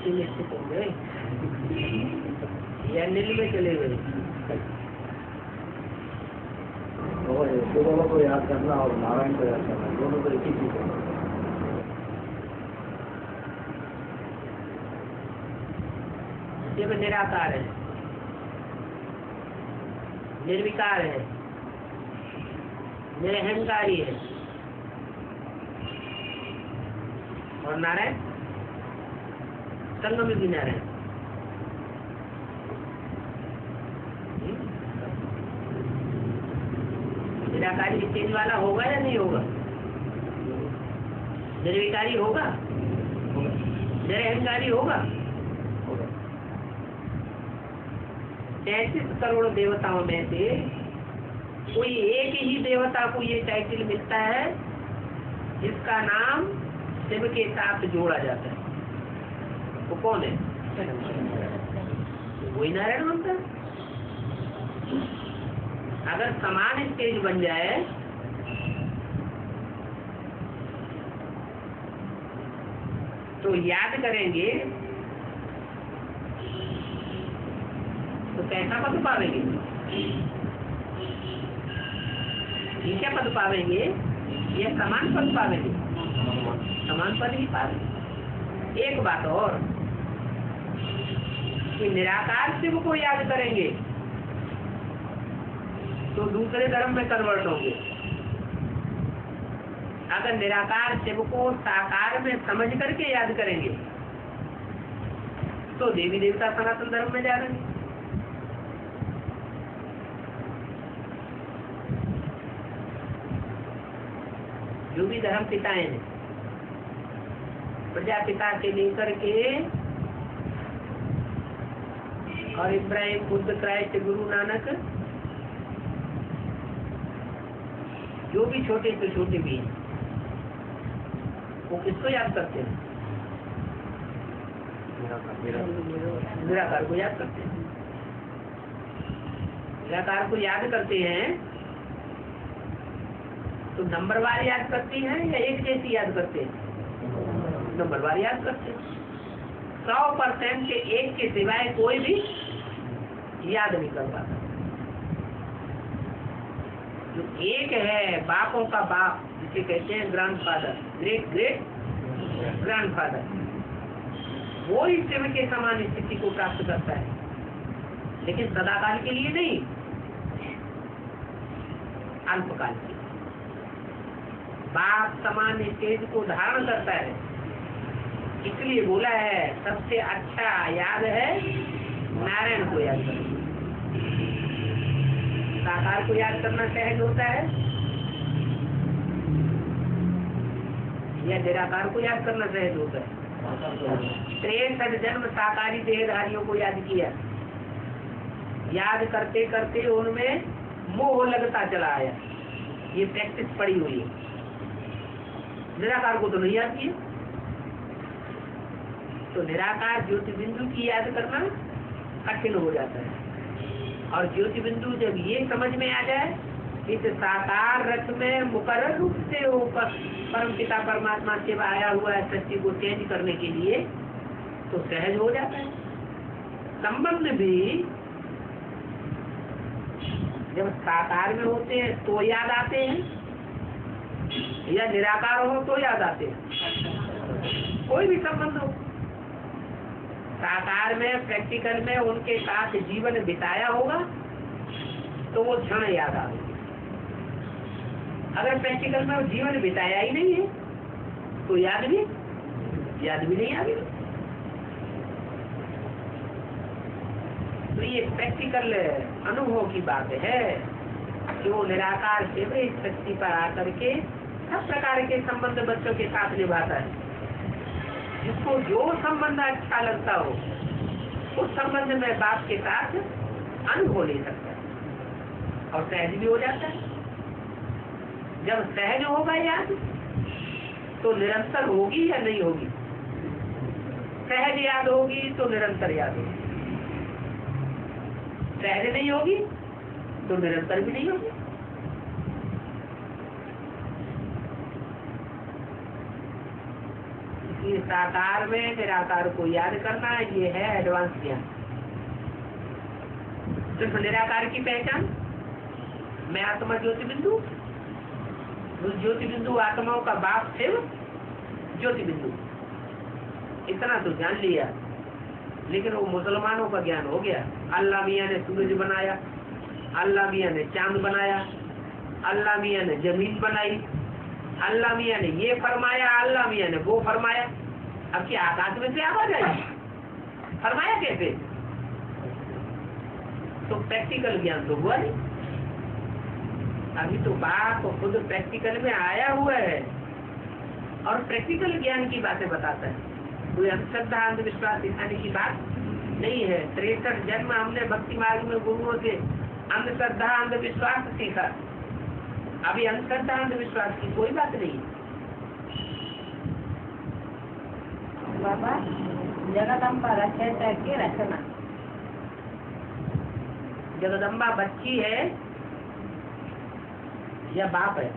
मुक्ति में स्थित हो गए या नील में चले गए। को याद करना और नारायण को याद करना दोनों तो एक ही चीज है। शिव निराकार है, निर्विकार है, निरहंकारी है, और नारायण संग में भी नारायण। निराकारी स्टेज वाला होगा या नहीं होगा? निर्विकारी होगा, निरहंकारी होगा। 33 करोड़ देवताओं में से कोई एक ही देवता को ये टाइटल मिलता है जिसका नाम शिव के साथ जोड़ा जाता है। वो कौन है? वही नारायण बनता है। अगर समान स्टेज बन जाए तो याद करेंगे तो कैसा पद पावेंगे? ये क्या पद पावेंगे? ये समान पद पावेंगे, समान पद ही पावेंगे। एक बात और कि निराकार शिव को याद करेंगे तो दूसरे धर्म में कन्वर्ट होंगे। अगर निराकार शिव को साकार में समझ करके याद करेंगे तो देवी देवता सनातन धर्म में जा रहे हैं। जो भी धर्म पिताएं हैं, प्रजापिता से लेकर के और इब्राहिम, बुद्ध, क्राइस्ट, गुरु नानक, जो भी छोटे से छोटे भी हैं, वो किसको याद करते हैं? निराकार को याद करते हैं। निराकार को याद करते हैं तो नंबरवार याद करती हैं या एक जैसी याद करते हैं? नंबरवार याद करते हैं। 100% के एक के सिवाय कोई भी याद नहीं कर पाता। जो एक है बापों का बाप, जिसे कहते हैं ग्रैंडफादर, ग्रेट ग्रेट ग्रैंडफादर, वो ही शिव के समान स्थिति को प्राप्त करता है, लेकिन सदाकाल के लिए नहीं, अल्पकाल के लिए। बाप समान स्टेज को धारण करता है, इसलिए बोला है सबसे अच्छा याद है नारायण को याद करना। साकार को याद करना सहज होता है या निराकार को याद करना सहज होता है? 63 जन्म साकारी देहधारियों को याद किया, याद करते करते उनमें मोह लगता चला आया। ये प्रैक्टिस पड़ी हुई है। निराकार को तो नहीं याद किया। तो निराकार ज्योति बिंदु की याद करना कठिन हो जाता है। और ज्योति बिंदु जब ये समझ में आ जाए इस साकार रथ में मुकर्रर रूप से वो परम पिता परमात्मा से आया हुआ है सृष्टि को चेंज करने के लिए, तो सहज हो जाता है। संबंध भी जब साकार में होते हैं तो याद आते हैं या निराकार हो तो याद आते हैं। कोई भी संबंध हो, साकार में प्रैक्टिकल में उनके साथ जीवन बिताया होगा तो वो क्षण याद आएगी। अगर प्रैक्टिकल में वो जीवन बिताया ही नहीं है तो याद भी नहीं आएगी। तो ये प्रैक्टिकल अनुभव की बात है कि वो निराकार शिव इस शक्ति पर आकर के सब प्रकार के संबंध बच्चों के साथ निभाता है। जिसको जो संबंध अच्छा लगता हो उस संबंध में बाप के साथ अनुभव ले सकता है और सहज भी हो जाता है। जब सहज होगा याद तो निरंतर होगी या नहीं होगी? सहज याद होगी तो निरंतर याद होगी, सहज नहीं होगी तो निरंतर भी नहीं होगी। इसलिए साकार में निराकार को याद करना, ये है एडवांस ज्ञान। सिर्फ निराकार की पहचान, मैं आत्मा ज्योति बिंदु, उस ज्योति बिंदु आत्माओं का बाप शिव ज्योति बिंदु, इतना तो जान लिया। लेकिन वो मुसलमानों का ज्ञान हो गया। अल्लाह मियाँ ने सूरज बनाया, अल्लाह मियाँ ने चांद बनाया, अल्लाह मियाँ ने जमीन बनाई, अल्लाह मियाँ ने ये फरमाया, अल्लाह मियाँ ने वो फरमाया। अब क्या आकाश में से आवाज आई? फरमाया कैसे? तो प्रैक्टिकल ज्ञान तो हुआ नहीं। अभी तो बाप खुद प्रैक्टिकल में आया हुआ है और प्रैक्टिकल ज्ञान की बातें बताता है। कोई अंधश्रद्धा अंधविश्वास दिखाने की बात नहीं है। 63 जन्म हमने भक्ति मार्ग में गुरुओं से अंधश्रद्धा अंधविश्वास सीखा। अभी अंधश्रद्धा अंधविश्वास की कोई बात नहीं। बाबा जगदम्बा रचयिता की रचना, जगदम्बा बच्ची है या बाप है?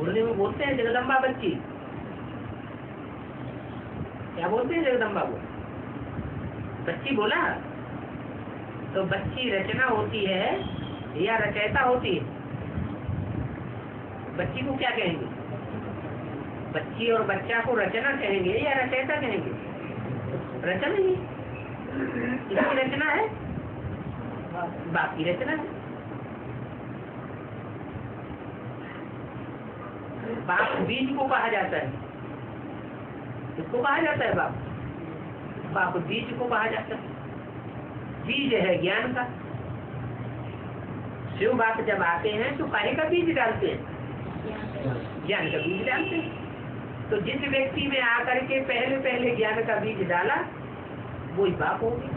उर्दू में बोलते हैं जगदम्बा बच्ची, क्या बोलते हैं जगदम्बा को? बच्ची बोला तो बच्ची रचना होती है या रचयिता होती है? बच्ची को क्या कहेंगे? बच्ची और बच्चा को रचना कहेंगे या रचयिता कहेंगे? रचना ही, इसकी रचना है, बाकी रचना है। बाप बीज को कहा जाता है। किसको कहा जाता है? बाप। बाप बीज को कहा जाता है। बीज है ज्ञान का। शिव बाप जब आते हैं तो काहे का बीज डालते हैं? ज्ञान का बीज डालते हैं। तो जिस व्यक्ति में आकर के पहले पहले ज्ञान का बीज डाला वही बाप होगी।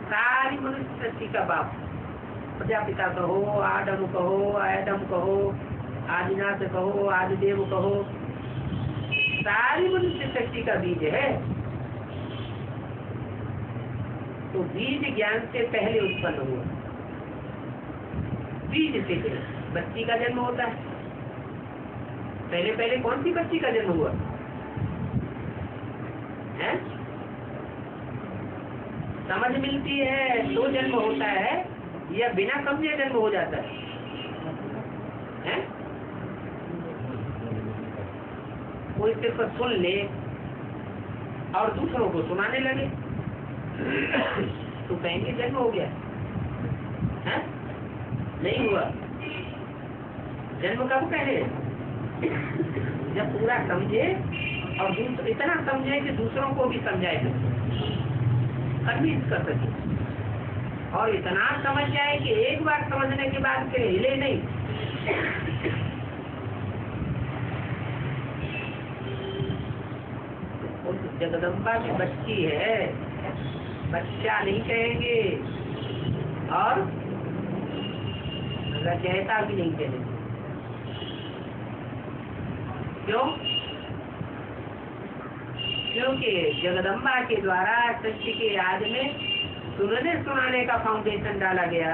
सारी मनुष्य सृष्टि का बाप, प्रजापिता कहो, आदम कहो, एडम कहो, आदिनाथ कहो, आदिदेव कहो, सारी मनुष्य शक्ति का बीज है। तो बीज ज्ञान से पहले उत्पन्न हुआ। बीज से बच्ची का जन्म होता है। पहले पहले कौन सी बच्ची का जन्म हुआ है? समझ मिलती है तो जन्म होता है या बिना समझे जन्म हो जाता है? कोई सिर्फ सुन ले और दूसरों को सुनाने लगे तो कहेंगे जन्म हो गया है? नहीं हुआ। जन्म कब कहे? जब पूरा समझे और इतना समझे कि दूसरों को भी समझाए, कन्विंस कर सके, और इतना समझ जाए कि एक बार समझने के बाद फिर हिले नहीं। जगदम्बा की बच्ची है, बच्चा नहीं कहेंगे और रचयिता भी नहीं कहेंगे। क्यों? क्योंकि जगदम्बा के द्वारा सृष्टि के आज में सुनने सुनाने का फाउंडेशन डाला गया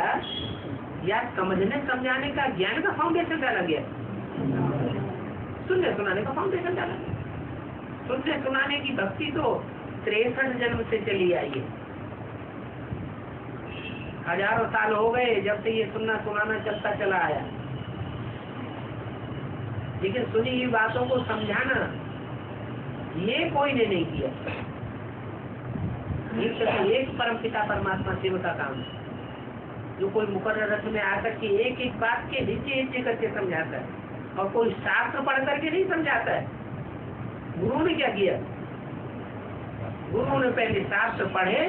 या समझने समझाने का ज्ञान का फाउंडेशन डाला गया? सुनने सुनाने का फाउंडेशन डाला गया। सुनने सुनाने की भक्ति तो 63 जन्म से चली आई है। हजारों साल हो गए जब से ये सुनना सुनाना चलता चला आया। लेकिन सुनी हुई बातों को समझाना ये कोई ने नहीं किया। ये सिर्फ एक परमपिता परमात्मा शिव का काम है, जो कोई मुकर्रर रथ में आकर के एक एक बात के हिस्से हिस्से करके समझाता है और कोई शास्त्र पढ़ करके नहीं समझाता है। गुरु ने क्या किया? गुरु ने पहले शास्त्र पढ़े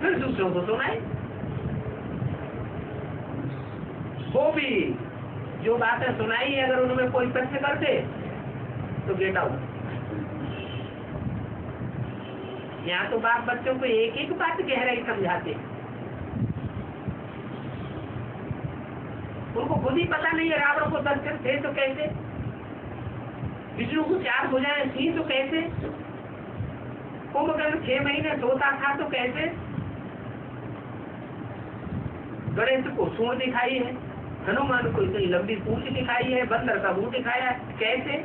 फिर दूसरों को सुनाए। वो भी जो बातें सुनाई अगर उनमें कोई प्रश्न करते तो गेट आउट। यहाँ तो बाप बच्चों को एक एक बात गहराई समझाते। उनको खुद ही पता नहीं है रावण को 10 सिर थे तो कैसे, विष्णु को 4 भुजाएं थी तो कैसे, कुंभकर्ण 6 महीने सोता था तो कैसे, गणेश को सूंड दिखाई है, हनुमान को इतनी लंबी पूंछ दिखाई है, बंदर का मुंह दिखाया है, कैसे?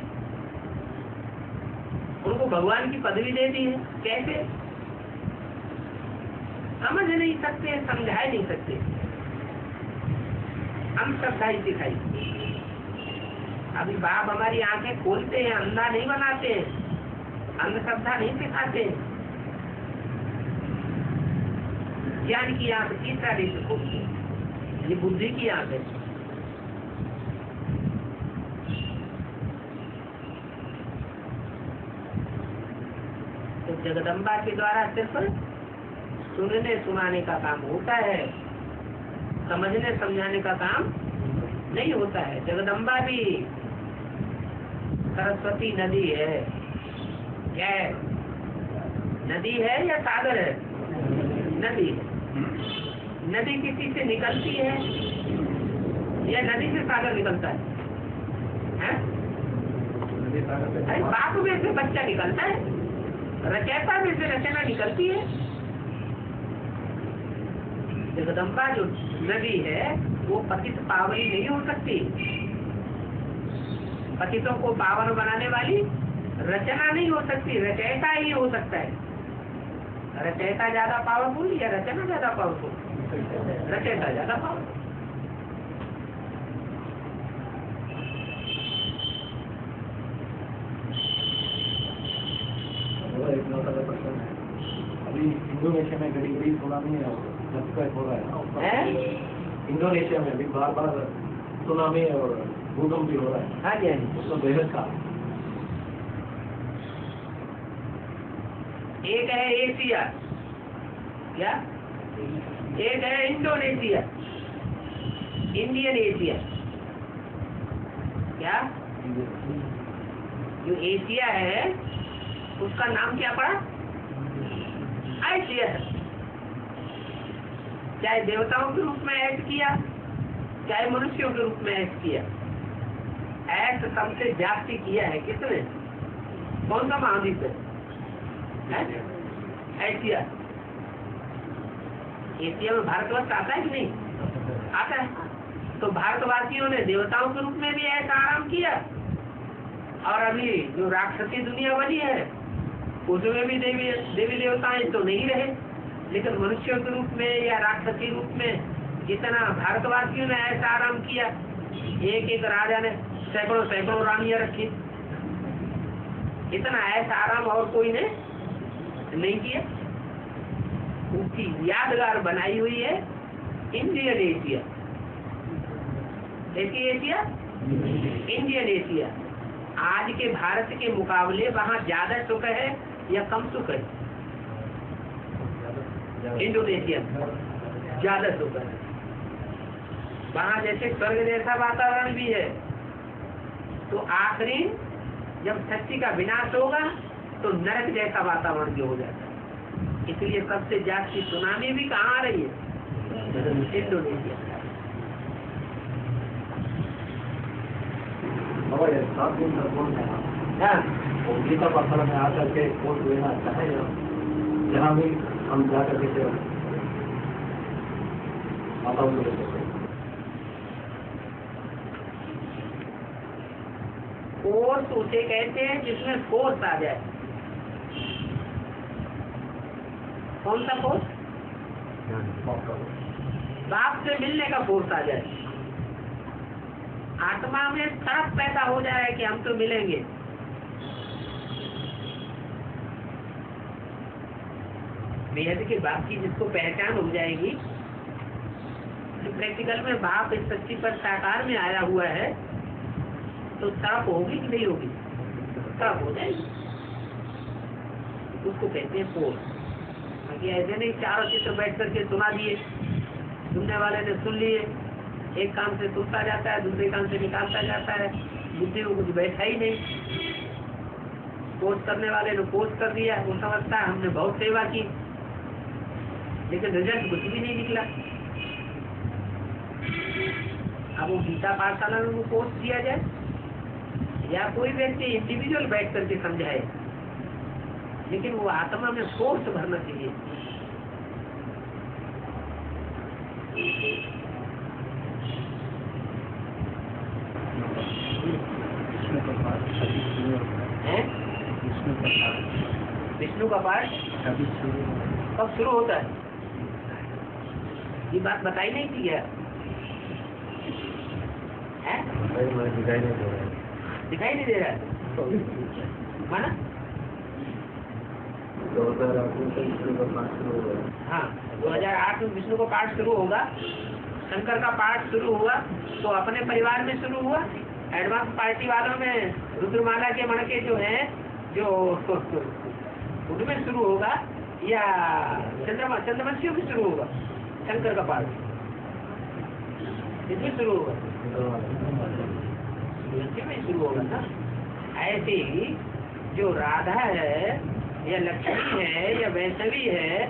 उनको भगवान की पदवी दे दी है। कैसे? समझ नहीं सकते, समझा नहीं सकते। अंधश्रद्धा ही सिखाई। अभी बाप हमारी आंखें खोलते हैं, अंधा नहीं बनाते हैं, अंधश्रद्धा नहीं सिखाते। ज्ञान की आंख तीसरा देश खोलते हैं, ये बुद्धि की आंख है। तो जगदम्बा के द्वारा सिर्फ सुनने सुनाने का काम होता है, समझने समझाने का काम नहीं होता है। जगदम्बा भी सरस्वती नदी है। क्या है? नदी है या सागर है? नदी है। नदी किसी से निकलती है या नदी से सागर निकलता है? अरे बाप में से बच्चा निकलता है, रचयिता में से रचना निकलती है। जगदम्बा जो नदी है वो पतित पावनी नहीं हो सकती। पतितों को पावन बनाने वाली रचना नहीं हो सकती, रचयिता ही हो सकता है। रचयिता ज्यादा पावरफुल या रचना ज्यादा पावरफुल? रचयिता ज्यादा पावरफुल। एक नौका का प्रश्न है, अभी इंडोनेशिया में घड़ी घड़ी सुनामी हो रहा है। इंडोनेशिया में अभी बार बार सुनामी और भूकंप भी हो रहा है। हाँ जी, हाँ जी। उसका बेहद का एक है एशिया, क्या? एक है इंडोनेशिया, इंडियन एशिया। क्या? जो एशिया है उसका नाम क्या पड़ा? एशिया। चाहे देवताओं के रूप में ऐड किया, चाहे मनुष्यों के रूप में ऐड किया, ऐड सबसे जाति किया है किसने? कौन सा महाद्वीप है? एशिया। एशिया में भारतवर्ष आता है कि नहीं? आता है। तो भारतवासियों ने देवताओं के रूप में भी ऐसा आराम किया, और अभी जो राक्षसी दुनिया बनी है उसमें भी देवी देवताएं तो नहीं रहे, लेकिन मनुष्यों के रूप में या राक्षसी रूप में जितना भारतवासियों ने ऐसा आराम किया, एक एक राजा ने सैकड़ों सैकड़ों रानियां रखी, इतना ऐसा आराम और कोई ने नहीं किया। उसकी यादगार बनाई हुई है इंडियन एशिया। ऐसी एशिया, इंडियन एशिया। आज के भारत के मुकाबले वहाँ ज्यादा सुख है या कम सुख है? इंडोनेशिया ज्यादा सुख है। वहाँ जैसे स्वर्ग जैसा वातावरण भी है, तो आखिरी जब सृष्टि का विनाश होगा तो नरक जैसा वातावरण भी हो जाता है। इसलिए सबसे ज्यादा सुनामी भी कहाँ आ रही है? इंडोनेशिया। बाबा ये 7 दिन का कोर्स है ना, और गीता पाठशाला में आकर के कोर्स लेना अच्छा है, जहाँ भी हम जा करके सेवा माताओं को ले सकते हैं। कोर्स उसे कहते हैं जिसमें फोर्स आ जाए। कौन सा फोर्स? बाप से मिलने का फोर्स आ जाए, आत्मा में तड़प पैदा हो जाए कि हम तो मिलेंगे। बेहद के बाप की जिसको पहचान हो जाएगी कि प्रैक्टिकल में बाप इस सच्ची पर साकार में आया हुआ है, तो तड़प होगी कि नहीं होगी? तड़प हो जाएगी। उसको कहते हैं फोर्स। बाकी ऐसे नहीं चारों चित्र बैठ करके सुना दिए, सुनने वाले ने सुन लिए, एक कान से सुनता जाता है, दूसरे कान से निकालता जाता है, बुद्धि में कुछ बैठा ही नहीं। कोर्स करने वाले ने कोर्स कर दिया, वो समझता है हमने बहुत सेवा की, लेकिन रिजल्ट कुछ भी नहीं निकला। अब वो गीता पाठशाला में वो कोर्स दिया जाए या कोई व्यक्ति इंडिविजुअल बैठ करके समझाए, लेकिन वो आत्मा में फोर्स भरना चाहिए। विष्णु का पाठ कब शुरू होता है? ये बात बताई नहीं थी क्या? है? दिखाई नहीं दे रहा है माना? 2008 में विष्णु का पाठ शुरू होगा, शंकर का पाठ शुरू हुआ तो अपने परिवार में शुरू हुआ। एडवांस पार्टी वालों में रुद्रमाला के मणके जो हैं जो उनमें शुरू होगा या चंद्रवंशियों में शुरू होगा शंकर का पाठ? इसमें शुरू होगा, में शुरू होगा ना। ऐसे ही जो राधा है या लक्ष्मी है या वैष्णवी है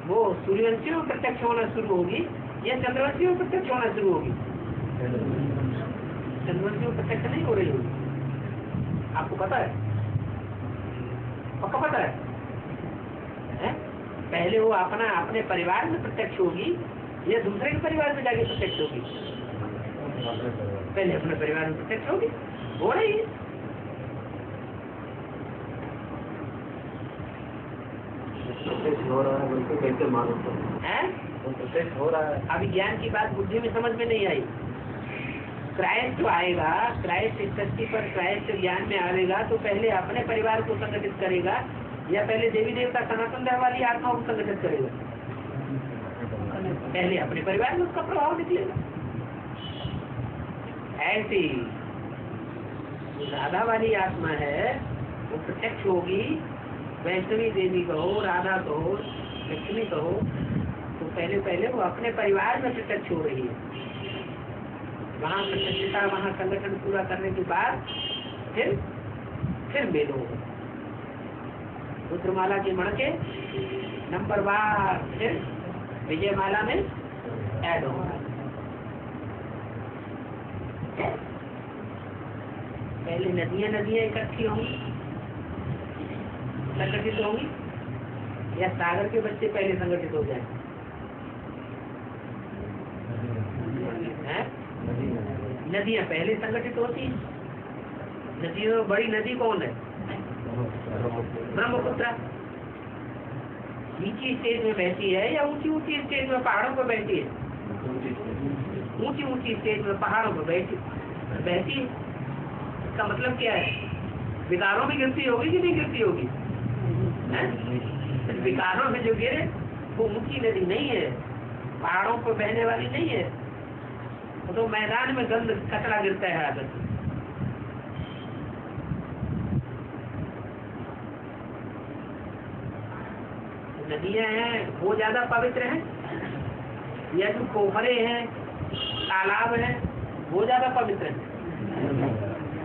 वो सूर्यवंशियों में प्रत्यक्ष होना शुरू होगी या चंद्रवंशियों में प्रत्यक्ष होना शुरू होगी? चंद्रवंशियों में प्रत्यक्ष नहीं हो रही होगी। आपको पता है? पक्का पता है? पहले वो अपने परिवार में प्रत्यक्ष होगी या दूसरे के परिवार में जाके प्रत्यक्ष होगी? पहले अपने परिवार में प्रत्यक्ष होगी, हो रही है। हो रहा है बिल्कुल, कैसे मालूम है? प्रत्यक्ष हो रहा है। अभी ज्ञान की बात बुद्धि में समझ में नहीं आई। क्राइस्ट जो आएगा, क्राइस्ट इस धरती पर क्राइस्ट ज्ञान में आएगा तो पहले अपने परिवार को संगठित करेगा या पहले देवी देवता सनातन धर्म वाली आत्माओं को संगठित करेगा? पहले अपने परिवार में उसका प्रभाव निकलेगा। ऐसी राधा वाली आत्मा है वो प्रत्यक्ष होगी, वैष्णवी देवी कहो, राधा कहो, लक्ष्मी कहो, तो पहले वो अपने परिवार में प्रत्यक्ष हो रही है। वहाँ प्रत्यक्षता, वहाँ संगठन पूरा करने के बाद फिर मेल होगा। रुद्रमाला के मणके नंबर बार फिर विजयमाला में ऐड होगा। पहले नदियां इकट्ठी होंगी, संगठित होंगी या सागर के बच्चे पहले संगठित हो जाए? नदियां पहले संगठित होती। नदियों में बड़ी नदी कौन है? ब्रह्मपुत्र। नीची स्टेज में बहती है या ऊंची स्टेज में पहाड़ों पर बहती है? ऊंची स्टेज में पहाड़ों पर बहती है। इसका मतलब क्या है? विकारों में गिरती होगी कि नहीं गिरती होगी? विकारों में जो गिरे वो ऊंची नदी नहीं है, पहाड़ों पर बहने वाली नहीं है, वो तो मैदान में गंद कचरा गिरता है आदत। नदियां हैं वो ज्यादा पवित्र हैं या जो पोखरे हैं, तालाब हैं वो ज्यादा पवित्र हैं?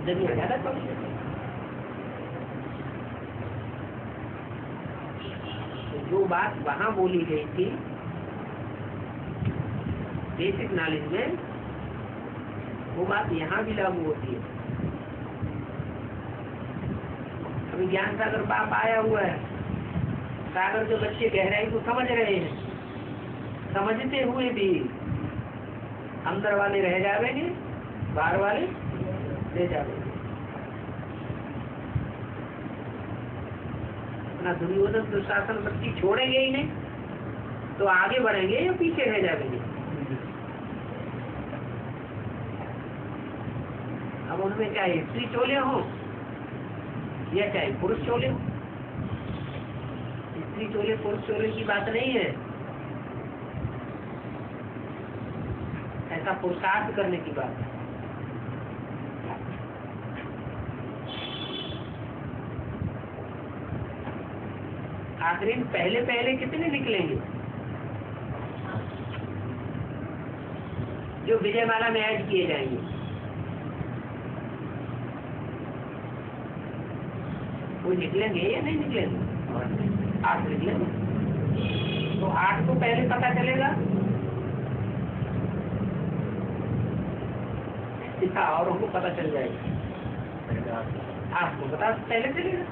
नदियां ज्यादा पवित्र। जो बात वहां बोली गई थी बेसिक नॉलेज में, वो बात यहाँ भी लागू होती है। अभी ज्ञान सागर बाप आया हुआ है, सागर के बच्चे गहराई को समझ रहे हैं, समझते हुए भी अंदर वाले रह जाएंगे, बाहर वाले ले जाएंगे। अपना दुर्योधन दुशासन बच्ची छोड़ेंगे ही नहीं तो आगे बढ़ेंगे या पीछे रह जाएंगे? अब उनमें चाहे स्त्री चोले हो या चाहे पुरुष चोले हो, स्त्री चोले पुरुष चोले की बात नहीं है, ऐसा पुरुषार्थ करने की बात है। आखिर पहले कितने निकलेंगे जो विजयमाला में ऐड किए जाएंगे? वो निकलेंगे या नहीं निकलेंगे? 8 निकलेंगे। तो 8 को पहले पता चलेगा और हमको पता चल जाएगा। 8 को पता पहले चलेगा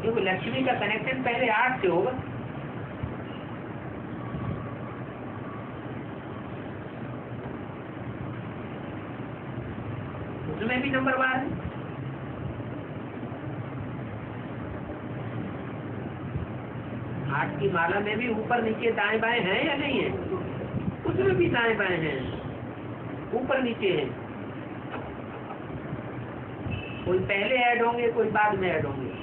क्योंकि लक्ष्मी का कनेक्शन पहले 8 से होगा। उसमें भी नंबर 12 है। 8 की माला में भी ऊपर नीचे दाएं बाएं हैं या नहीं है? उसमें भी दाएं बाएं हैं, ऊपर नीचे है। कोई पहले ऐड होंगे, कोई बाद में ऐड होंगे।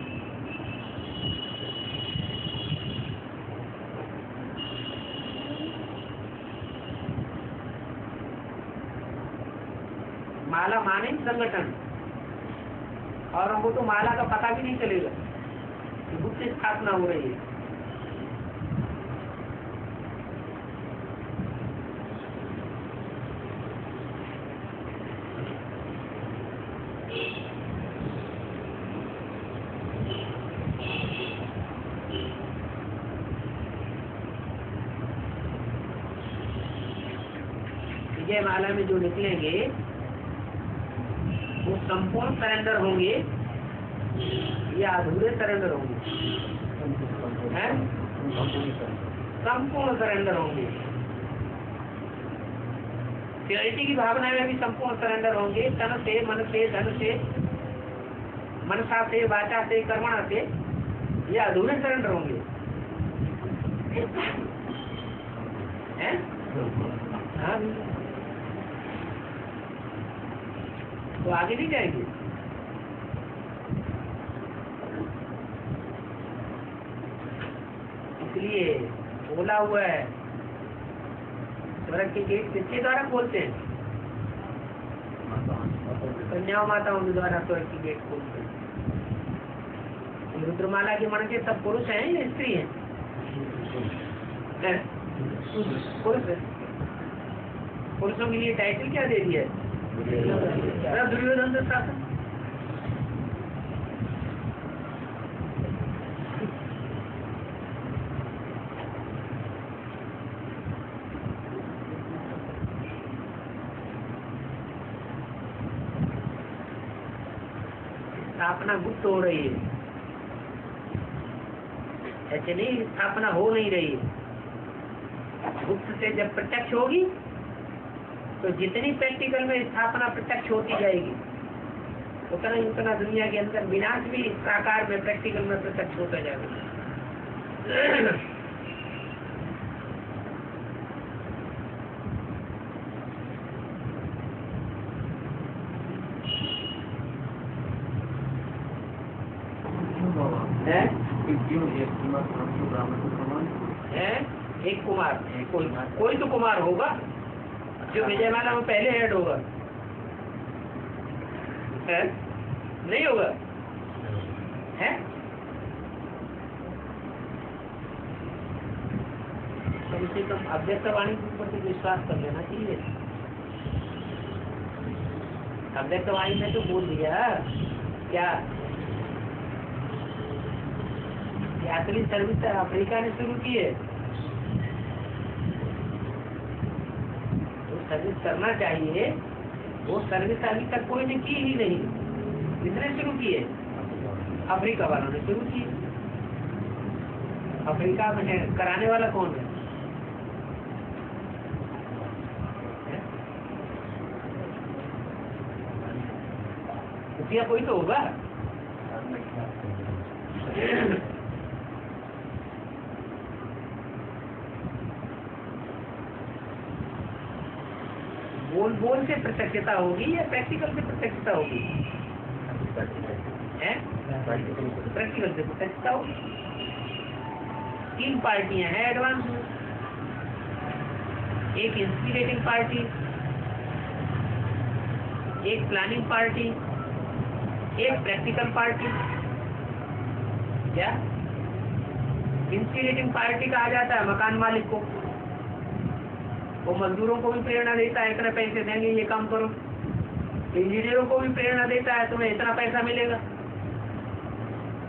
माला माने संगठन, और हमको तो माला का पता भी नहीं चलेगा कि गुप्त स्थापना हो रही है। विजय माला में जो निकलेंगे वो संपूर्ण सरेंडर होंगे या अधूरे सरेंडर होंगे? संपूर्ण सरेंडर होंगे। प्योरिटी की भावना में भी संपूर्ण सरेंडर होंगे, तन से, मन से, धन से, मनसा से, वाचा से, कर्मणा से, या अधूरे सरेंडर होंगे। हैं? हाँ, तो आगे नहीं जाएंगे। इसलिए बोला हुआ है, स्वर्ग के गेट किसके द्वारा खोलते हैं? कन्याओं माताओं के द्वारा स्वर्ग के गेट खोलते हैं। रुद्रमाला के मण के सब पुरुष हैं या स्त्री हैं? पुरुष है। पुरुषों के लिए टाइटल क्या दे दिया है? दुर्योधन शासन। स्थापना गुप्त हो रही है, ऐसे नहीं स्थापना हो नहीं रही है। गुप्त से जब प्रत्यक्ष होगी तो जितनी प्रैक्टिकल में स्थापना प्रत्यक्ष होती जाएगी, उतना ही उतना दुनिया के अंदर विनाश भी साकार में प्रैक्टिकल में प्रत्यक्ष होता जाएगा। एक कुमार, कोई तो कुमार होगा जो विजयमाला में पहले ऐड होगा, है? नहीं होगा, है? कम से कम अव्यक्तवाणी के ऊपर विश्वास कर लेना चाहिए। अव्यक्तवाणी में तो बोल दिया क्या असली सर्विस अफ्रीका ने शुरू की है, सर्विस करना चाहिए। वो सर्विस अभी तक कोई ने की ही नहीं। किसने शुरू की है? अफ्रीका वालों ने शुरू की। अफ्रीका में कराने वाला कौन है? रुपया कोई तो होगा। बोल बोल से प्रत्यक्षता होगी या प्रैक्टिकल से प्रत्यक्षता होगी? प्रैक्टिकल से प्रत्यक्षता होगी। 3 पार्टियां हैं एडवांस में, एक इंस्पिरेटिंग पार्टी, एक प्लानिंग पार्टी, एक प्रैक्टिकल पार्टी। क्या इंस्पिरेटिंग पार्टी कहा जाता है मकान मालिक को, वो मजदूरों को भी प्रेरणा देता है इतने पैसे देंगे ये काम करो। इंजीनियरों को भी प्रेरणा देता है तुम्हें इतना पैसा मिलेगा,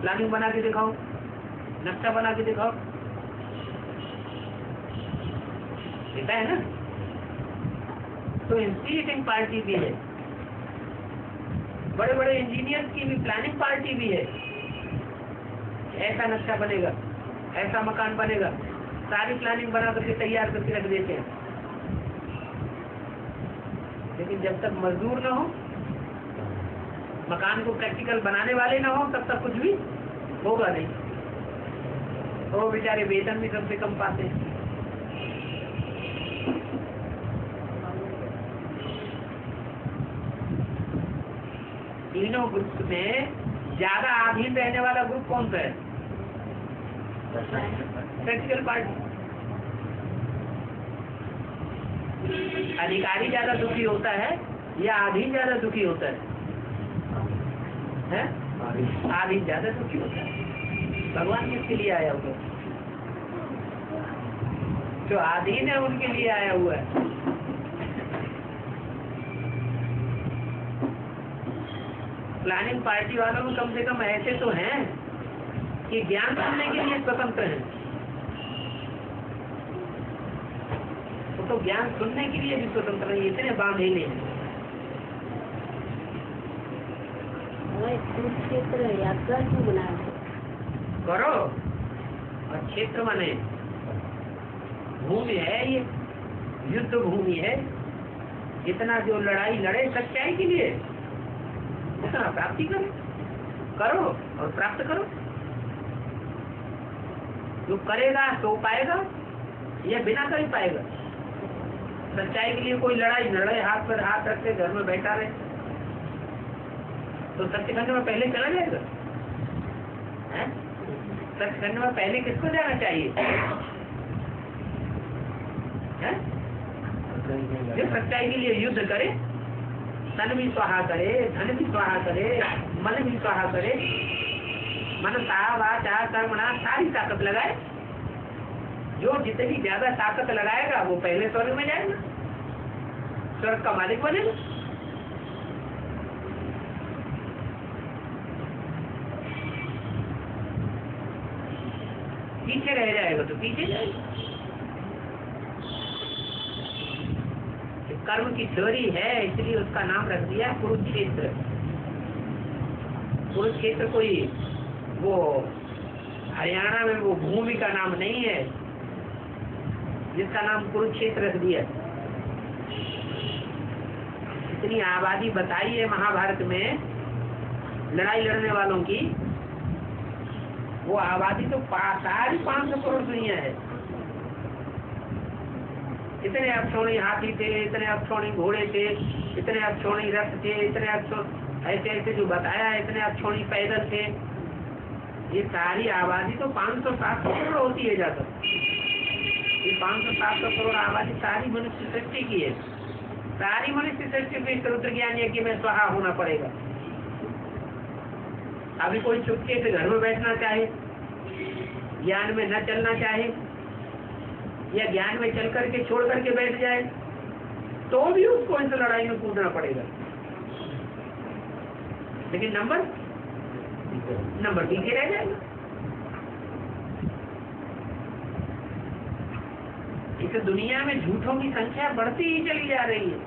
प्लानिंग बना के दिखाओ, नक्शा बना के दिखाओ, देता है ना। तो इंस्पिरेटिंग पार्टी भी है, बड़े बड़े इंजीनियर्स की भी प्लानिंग पार्टी भी है। ऐसा नक्शा बनेगा, ऐसा मकान बनेगा, सारी प्लानिंग बना करके तैयार करके रख देते हैं। लेकिन जब तक मजदूर ना हो, मकान को प्रैक्टिकल बनाने वाले ना हो, तब तक कुछ भी होगा नहीं। वो बेचारे वेतन भी कम से कम पाते हैं। तीनों ग्रुप में ज्यादा अधीन रहने वाला ग्रुप कौन सा है? Practical party. अधिकारी ज्यादा दुखी होता है या अधीन ज्यादा दुखी होता है? अधीन ज्यादा दुखी होता है। भगवान किसके लिए आया हुआ? जो अधीन है उनके लिए आया हुआ है। प्लानिंग पार्टी वालों में कम से कम ऐसे तो हैं कि ज्ञान सुनने के लिए स्वतंत्र हैं। तो ज्ञान सुनने के लिए भी स्वतंत्र नहीं, इतने बांधेले हैं। क्षेत्र यात्रा क्यों बनाया करो। और क्षेत्र माने भूमि है, ये युद्ध भूमि है। जितना जो लड़ाई लड़े सच्चाई के लिए उतना प्राप्ति करो और प्राप्त करो। जो करेगा तो पाएगा या बिना कर ही पाएगा। सच्चाई के लिए कोई लड़ाई लड़े, हाथ पर हाथ रख के घर में बैठा रहे तो सत्यखंड में पहले चला जाएगा। सत्यखंड में पहले किसको जाना चाहिए? जो सच्चाई के लिए युद्ध करे, तन भी स्वाहा करे, धन भी स्वाहा करे, मन भी स्वाहा करे, मनसा वाचा कर्मणा सारी ताकत लगाए। जो जितनी ज्यादा ताकत लगाएगा वो पहले स्वर्ग में जाएगा, स्वर्ग का मालिक बनेगा। पीछे रह जाएगा तो पीछे जाएगा। कर्म की थ्योरी है, इसलिए उसका नाम रख दिया कुरुक्षेत्र। कुरुक्षेत्र कोई वो हरियाणा में वो भूमि का नाम नहीं है जिसका नाम कुरुक्षेत्र रख दिया। इतनी आबादी बताई है महाभारत में लड़ाई लड़ने वालों की, वो आबादी तो सारी 500 करोड़ दुनिया है। इतने अक्षौणी हाथी थे, इतने अक्षौणी घोड़े थे, इतने अक्षौणी रथ थे, इतने ऐसे ऐसे जो बताया, इतने अक्षौणी पैदल थे। ये सारी आबादी तो 500-700 करोड़ होती है जाकर। ये 500-700 करोड़ आबादी सारी मनुष्य सृष्टि की है। सारी मनुष्य सृष्टि में रुद्र ज्ञान यज्ञ में स्वाहा होना पड़ेगा। अभी कोई चुपके से घर में बैठना चाहे, ज्ञान में न चलना चाहे या ज्ञान में चल करके छोड़ करके बैठ जाए तो भी उसको इस लड़ाई में कूदना पड़ेगा। लेकिन नंबर पीछे रह जाएगा। इस दुनिया में झूठों की संख्या बढ़ती ही चली जा रही है।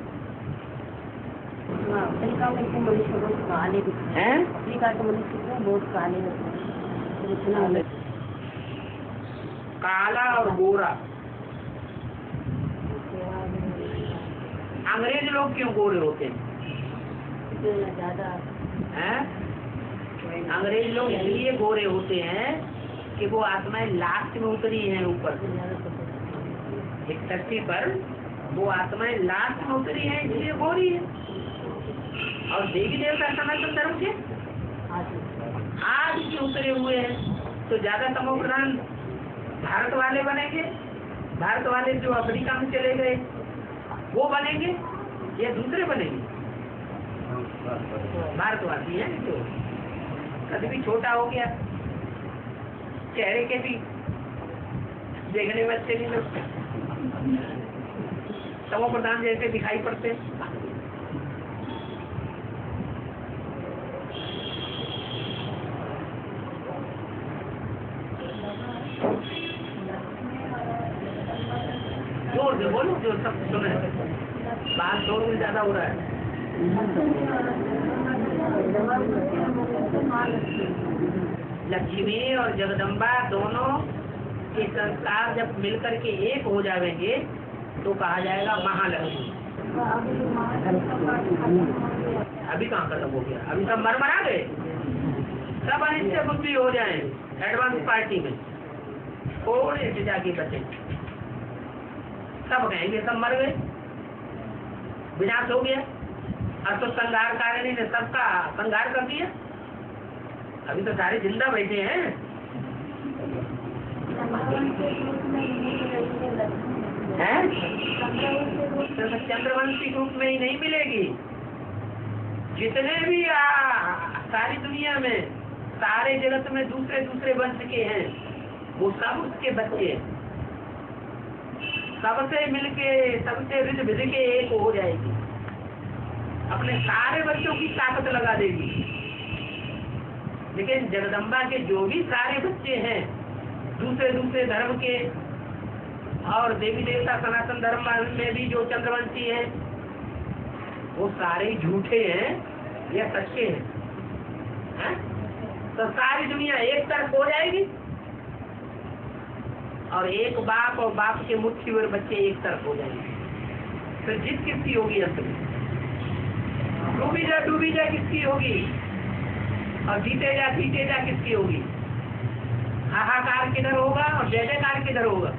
अफ्रीका में तो मनुष्य बहुत काले दिखते हैं। अफ्रीका के मनुष्य बहुत काले होते हैं। काला और गोरा। अंग्रेज लोग क्यों गोरे होते हैं? ज्यादा अंग्रेज लोग इसलिए गोरे होते हैं कि वो आत्माएं लास्ट में उतरी हैं ऊपर एक धरती पर। वो आत्माएं लास्ट में उतरी हैं इसलिए गोरी है। और देवी देवता सनातन धर्म के आज के उतरे हुए हैं। तो ज्यादा तमोप्रधान भारत वाले बनेंगे, भारत वाले जो अफ्रीका में चले गए वो बनेंगे या दूसरे बनेंगे? भारतवासी है जो कभी भी छोटा हो गया, चेहरे के भी देखने में अच्छे नहीं लगते, तमो प्रधान जैसे दिखाई पड़ते। जोर से बोलो, जो सब सुने। बात शोर में ज्यादा हो रहा है। लक्ष्मी और जगदम्बा दोनों के संस्कार जब मिलकर के एक हो जाएंगे तो कहा जाएगा महालक्ष्मी। अभी कहाँ खत्म हो गया? अभी सब मरमरा गए, सब अनिश्चय बुद्धि हो जाए एडवांस पार्टी में। थोड़े से जाके बचे, सब कहेंगे सब मर गए, विनाश हो गया। अब तो संहार कारिणी ने सबका संहार कर दिया, अभी तो सारे जिंदा बैठे हैं। चंद्रवंशी रूप में ही नहीं मिलेगी। जितने भी सारी दुनिया में सारे जगत में दूसरे दूसरे वंश के हैं, वो सब उसके बच्चे सबसे मिलके सबसे रिझ भिझ के एक हो जाएगी, अपने सारे बच्चों की ताकत लगा देगी। लेकिन जगदम्बा के जो भी सारे बच्चे हैं दूसरे दूसरे धर्म के, और देवी देवता सनातन धर्म में भी जो चंद्रवंशी हैं, वो सारे झूठे हैं या सच्चे हैं? तो सारी दुनिया एक तरफ हो जाएगी और एक बाप और बाप के मुट्ठी भर बच्चे एक तरफ हो जाएंगे। तो जीत किसकी होगी अंत में? डूबी जा किसकी होगी? और जीते जा किसकी होगी? हाहाकार किधर होगा और जय जयकार किधर होगा?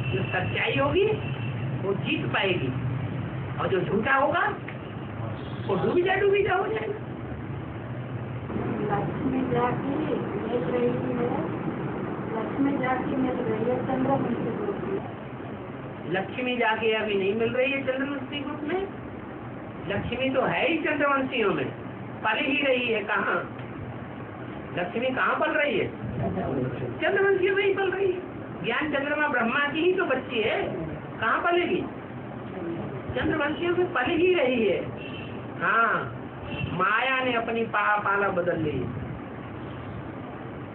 जो सच्चाई होगी वो जीत पाएगी और जो झूठा होगा वो डूबी जा हो जाएगा। लक्ष्मी जाके मिल रही है, लक्ष्मी जाके मिल रही है चंद्रवंशी ग्रुप में। लक्ष्मी जाके अभी नहीं मिल रही है चंद्रवंशी ग्रुप में। लक्ष्मी तो है ही चंद्रवंशियों में, पल ही रही है। कहाँ लक्ष्मी कहाँ पल रही है? चंद्रवंशियों में ही पल रही है। ज्ञान चंद्रमा ब्रह्मा की ही तो बच्ची है, कहाँ पलेगी? चंद्रवंशियों में पल ही रही है। हाँ, माया ने अपनी पाला बदल ली।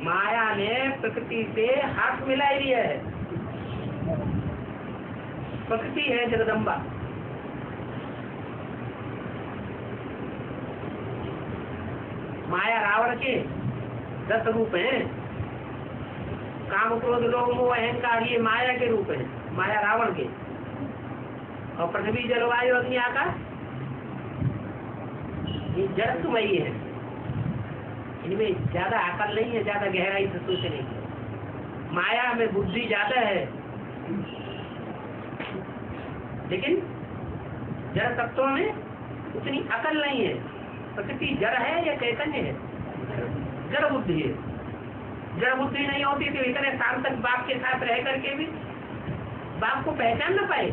माया ने प्रकृति से हाथ मिला लिया है। प्रकृति है जगदम्बा। माया रावण के 10 रूप हैं। काम क्रोध लोभ मोह अहंकार, ये माया के रूप हैं, माया रावण के। और पृथ्वी जलवायु अग्नि आकाश, ये जड़त्वमयी है। इनमें ज्यादा अकल नहीं है, ज्यादा गहराई से सोचने की। माया में बुद्धि ज्यादा है, लेकिन जड़ तत्वों में उतनी अकल नहीं है। प्रकृति जड़ है या चैतन्य है? जड़ बुद्धि है। जड़ बुद्धि नहीं होती तो इतने साल तक बाप के साथ रह करके भी बाप को पहचान न पाए।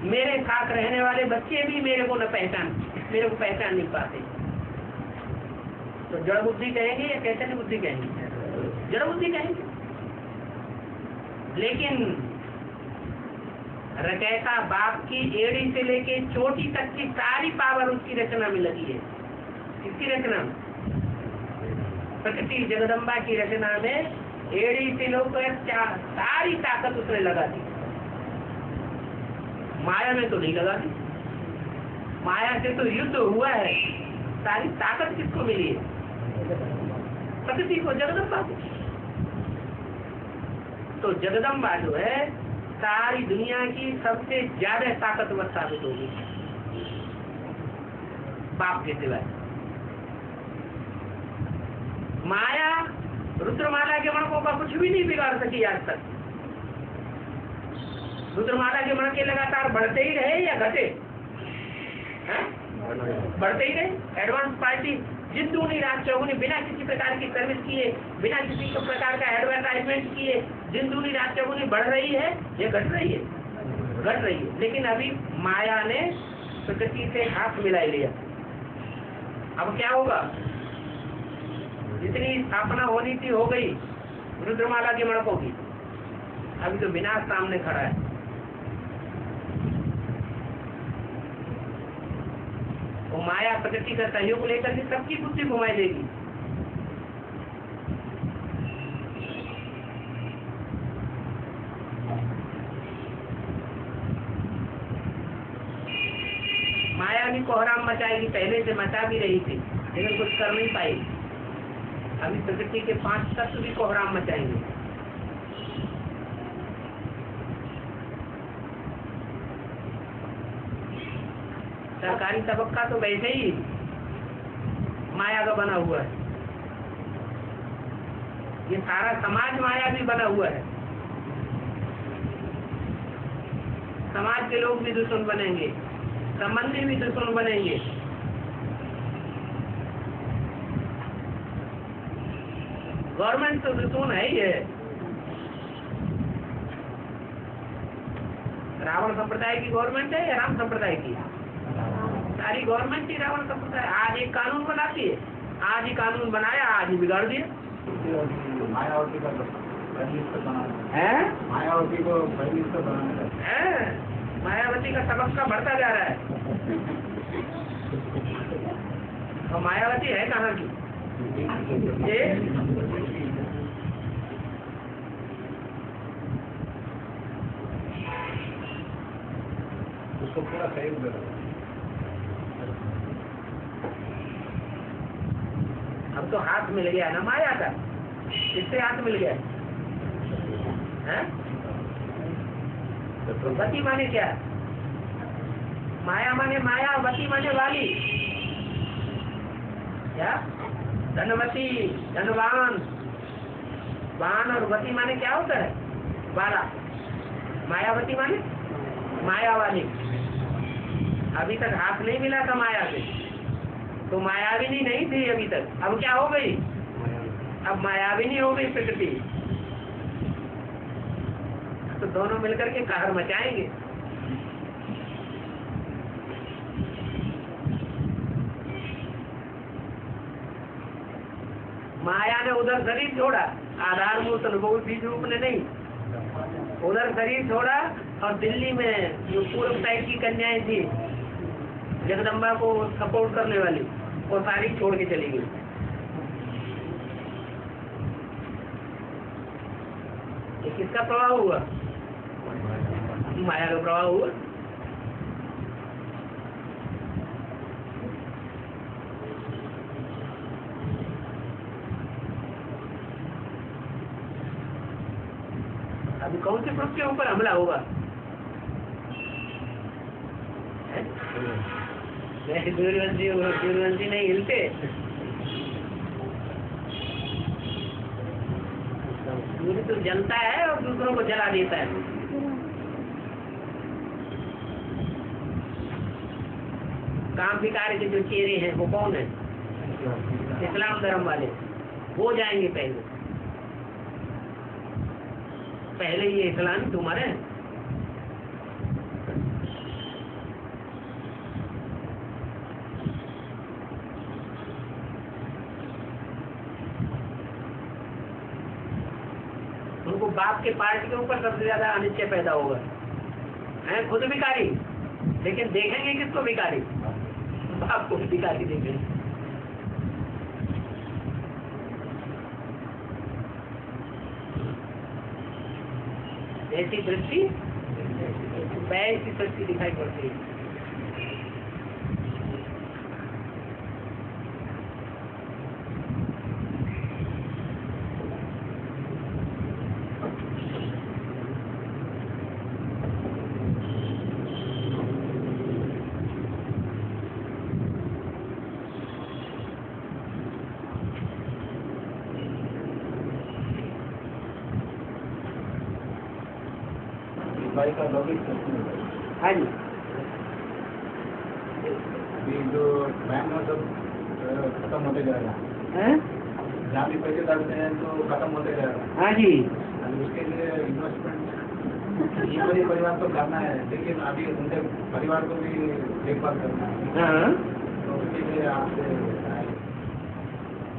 मेरे साथ रहने वाले बच्चे भी मेरे को पहचान नहीं पाते। तो जड़ बुद्धि कहेंगे या चैतन्य बुद्धि कहेंगे? जड़ बुद्धि कहेंगे। लेकिन रचयिता बाप की एड़ी से लेके चोटी तक की सारी पावर उसकी रचना में लगी है। किसकी रचना? प्रकृति जगदम्बा की रचना में एड़ी से लेकर सारी ताकत उसने लगा दी। माया में तो नहीं लगा दी। माया से तो युद्ध हुआ है। सारी ताकत किसको मिली है? प्रकृति को, जगदम्बा को। तो जगदम्बा जो है सारी दुनिया की सबसे ज्यादा ताकतवर साबित होगी बाप के सिवाय। माया रुद्रमाला के मणकों का कुछ भी नहीं बिगाड़ सकी आज तक। रुद्रमाला के मणके लगातार बढ़ते ही रहे या घटे? बढ़ते ही रहे। एडवांस पार्टी जिन दूनी रात चौगुनी बिना किसी प्रकार की सर्विस किए, बिना किसी प्रकार का एडवर्टाइजमेंट किए जिन दूनी रात चौगुनी बढ़ रही है, ये घट रही है, घट रही है। लेकिन अभी माया ने प्रकृति से हाथ मिला लिया। अब क्या होगा? जितनी स्थापना होनी थी हो गई रुद्रमाला के मणकों की, अभी तो विनाश सामने खड़ा है। वो माया प्रकृति का सहयोग लेकर के सबकी बुद्धि घुमाई देगी। माया भी कोहराम मचाएगी, पहले से मचा भी रही थी लेकिन कुछ कर नहीं पाई। अभी प्रकृति के 5 तत्व भी कोहराम मचाएंगे। सरकारी तबक्का तो वैसे ही माया का बना हुआ है। ये सारा समाज माया भी बना हुआ है। समाज के लोग भी दुश्मन बनेंगे, संबंधी भी दुश्मन बनेंगे। गवर्नमेंट तो दुश्मन है ही है। रावण संप्रदाय की गवर्नमेंट है या राम संप्रदाय की? सारी गवर्नमेंट ही रावण संप्रदाय। आज एक कानून बनाती है, आज ही कानून बनाया, आज ही बिगाड़ दिया। मायावती का प्राइम मिनिस्टर बनाना है, मायावती को प्राइम मिनिस्टर बनाना है। मायावती का सबक का बढ़ता जा रहा है। और मायावती है कहाँ की? ये उसको पूरा सहयोग दे रहा अब तो हाथ मिल गया ना माया का। किससे हाथ मिल गया? हैं? वती माने क्या? माया माने माया, वती माने वाली। क्या? धनवती, धनवान। वान और वती माने क्या होता है? वाला। मायावती माने माया वाली। अभी तक हाथ नहीं मिला था माया से, तो मायाविनी नहीं थी अभी तक। अब क्या हो गई? अब मायाविनी हो गई प्रकृति। तो दोनों मिलकर के कहर मचाएंगे। माया ने उधर शरीर छोड़ा, आधार मूर्त अनुभव बीज रूप ने नहीं। उधर शरीर छोड़ा और दिल्ली में जो पूर्व साइड की कन्याएं थी जगदम्बा को सपोर्ट करने वाली, वो सारी छोड़ के चली गई। ये किसका प्रभाव हुआ? माया का प्रभाव हुआ। अभी कौन से ग्रुप के ऊपर हमला होगा? सूर्यवंशी नहीं हिलते। सूर्य तो जलता है और दूसरों को जला देता है। काम भिखारी के जो चेहरे हैं वो कौन है? इस्लाम धर्म वाले। वो जाएंगे पहले। पहले ये इस्लाम तुम्हारे हैं। उनको बाप के पार्टी के ऊपर सबसे ज्यादा अनिश्चय पैदा होगा। हैं खुद भिखारी, लेकिन देखेंगे किसको भिखारी? बाप को भिखारी देखेंगे। ऐसी दृष्टि वैसी सृष्टि दिखाई पड़ती है। भाई का लॉजिक हाँ जी, ये जो बैंक में सब खत्म होते जा रहा है, हैं? जहाँ भी पैसे डालते हैं तो खत्म होते जा रहा है। हाँ जी, और उसके लिए इन्वेस्टमेंट ये परिवार तो करना है, लेकिन अभी उनके परिवार को भी देखभाल करना है। हाँ। तो उसके लिए आपसे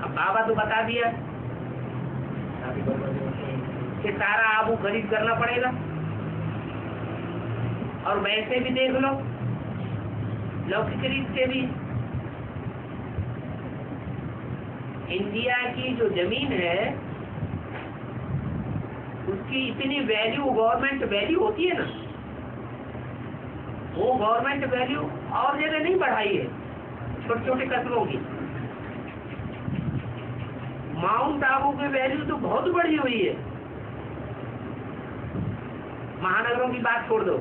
अब बाबा तो बता दिया शादी करवा कि सारा आबू खरीद करना पड़ेगा। और वैसे भी देख लो, लौकिक रीत से भी इंडिया की जो जमीन है उसकी इतनी वैल्यू, गवर्नमेंट वैल्यू होती है ना, वो गवर्नमेंट वैल्यू और जगह नहीं बढ़ाई है। छोटे छोटे कस्बों की माउंट आबू की वैल्यू तो बहुत बढ़ी हुई है। महानगरों की बात छोड़ दो,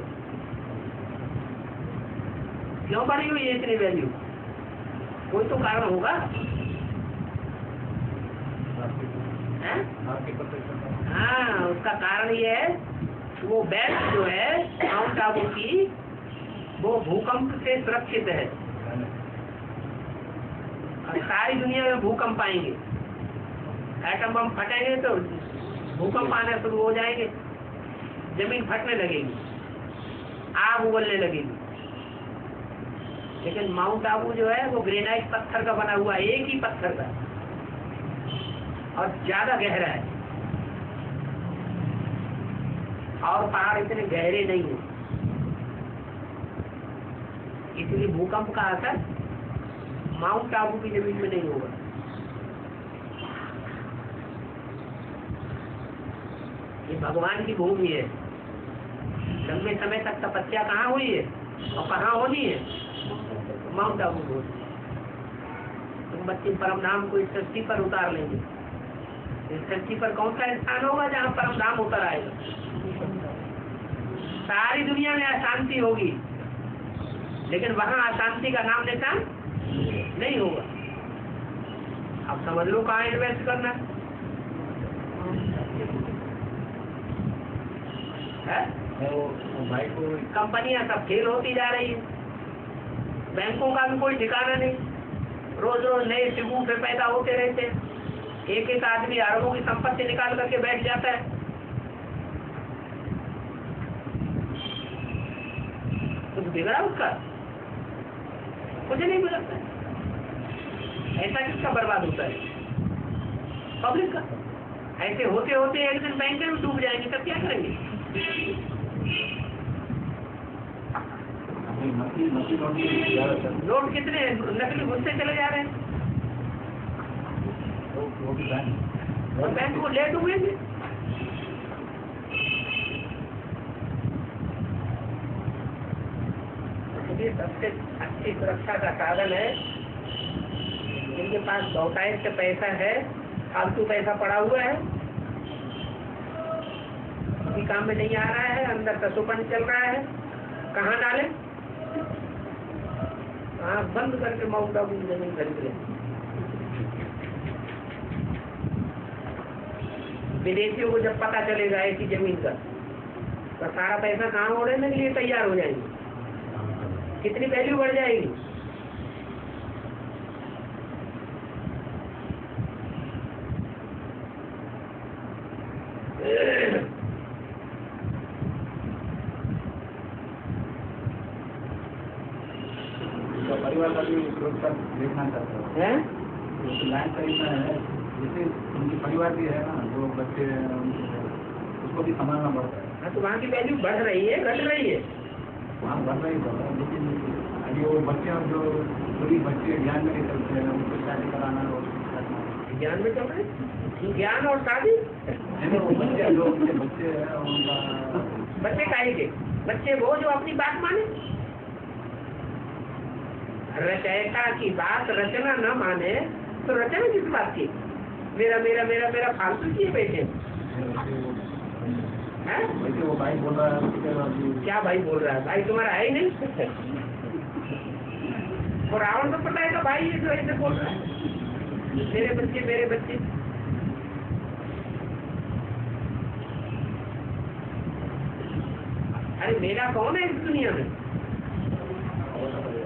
क्यों बढ़ी हुई है इतनी वैल्यू? कोई तो कारण होगा। हैं? आर्थिक प्रदर्शन। हाँ, उसका कारण ये है कि वो बेल्ट जो है माउंट आबू की, वो भूकंप से सुरक्षित है। और सारी दुनिया में भूकंप आएंगे, एटम बम फटेंगे तो भूकंप आने शुरू हो जाएंगे, जमीन फटने लगेगी, आग उगलने लगेगी। लेकिन माउंट आबू जो है वो ग्रेनाइट पत्थर का बना हुआ है, एक ही पत्थर का, और ज्यादा गहरा है, और पहाड़ इतने गहरे नहीं है, इसलिए भूकंप का असर माउंट आबू की जमीन में नहीं होगा। ये भगवान की भूमि है। लंबे समय तक तपस्या कहाँ हुई है और कहाँ होनी है? माउंट आबू होनी है। तुम बच्चे परम धाम को इस धरती पर उतार लेंगे। इस धरती पर कौन सा स्थान होगा जहाँ परम धाम उतर आएगा? सारी दुनिया में अशांति होगी, लेकिन वहाँ अशांति का नाम निशान नहीं होगा। अब समझ लो कहाँ इन्वेस्ट करना है? भाई को कंपनियां सब फेल होती जा रही है, बैंकों का भी कोई ठिकाना नहीं, रोज रोज नए शिगुफे पैदा होते रहते हैं। एक एक आदमी अरबों की संपत्ति निकाल करके बैठ जाता है। कुछ बिगड़ा उसका? कुछ नहीं बिगड़ता। ऐसा किसका बर्बाद होता है? पब्लिक का। ऐसे होते होते एक दिन बैंक में डूब जाएंगे, तब क्या करेंगे? नोट कितने नकली घुसते चले जा रहे हैं, और बैंक को ले डूबेंगे। इसलिए सबसे अच्छी सुरक्षा का साधन है जिनके पास बहुतायत से पैसा है, फालतू पैसा पड़ा हुआ है, किसी काम में नहीं आ रहा है, अंदर ससुपन चल रहा है, कहाँ डाले? आँख बंद करके माउंट आबू की जमीन खरीद ले। विदेशियों को जब पता चलेगा ऐसी जमीन का, तो सारा पैसा कहाँ उड़ने के लिए तैयार हो जाएंगे। कितनी वैल्यू बढ़ जाएगी? परिवार का भी सुरक्षा देखना चाहता हूँ। हैं? लैंड खरीदना है, जैसे उनके परिवार भी है ना, जो बच्चे हैं उसको भी संभालना पड़ता है। हाँ, तो वहाँ की वैल्यू बढ़ रही है, घट रही है? वहाँ बढ़ रही है, लेकिन अभी वो बच्चे जो पूरी बच्चे ज्ञान में नहीं चलते हैं, उनको शादी कराना और ज्ञान में चल रहे? ज्ञान और शादी? बच्चे जो बच्चे हैं उनका बच्चे काहे के? बच्चे वो जो अपनी बात माने। रचयिता की बात रचना न माने तो रचना किस बात की? मेरा मेरा मेरा मेरा फालतू किए बैठे हैं? वैसे वो भाई बोल रहा है। क्या भाई बोल रहा है? भाई तुम्हारा है ही नहीं। और रावण को पता है तो भाई ये जो ऐसे बोल रहा है, मेरे बच्चे मेरे बच्चे। अरे मेरा कौन है इस दुनिया में?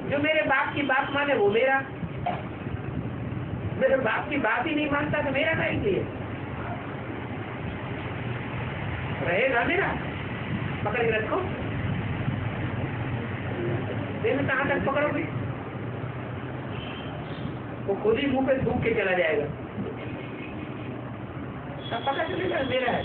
जो मेरे बाप की बात माने वो मेरा, मेरे बाप की बात ही नहीं मानता तो मेरा नहीं चाहिए रहेगा। मेरा पकड़ के रखो, में कहाँ तक पकड़ोगे? वो खुद ही मुंह पे थूक के चला जाएगा, तब पता चलेगा मेरा है।